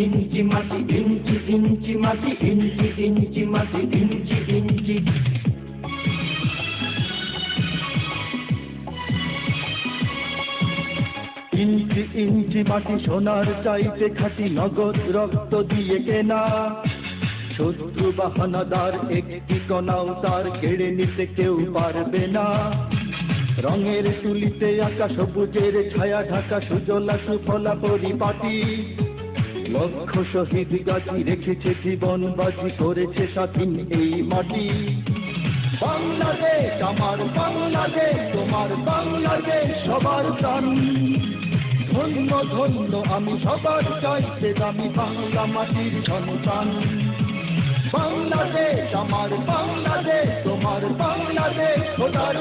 ইঞ্চি মাটি, ইঞ্চি ইঞ্চি মাটি, ইঞ্চি ইঞ্চি মাটি, ইঞ্চি ইঞ্চি। ইঞ্চি ইঞ্চি মাটি সোনার চাইতে খাঁটি, নগদ রক্ত দিয়ে কেনা। শত্রু বাহানাদার একটি কণাও তার কেড়ে নিতে কেউ পারবে না। রঙের তুলিতে আঁকা সবুজের ছায়া ঢাকা সুজলা সুফলা পরিপাটি। লক্ষ শহীদ গাছি রেখেছে জীবন বাজি, করেছে স্বাধীন এই মাটি। বাংলাদেশ আমার বাংলাদেশ, তোমার বাংলাদেশ সবার প্রাণ। ধন্য ধন্য আমি সবার চাইতে দামি বাংলা মাটির সন্তান। বাংলাদেশ আমার বাংলাদেশ, তোমার বাংলাদেশ খোদার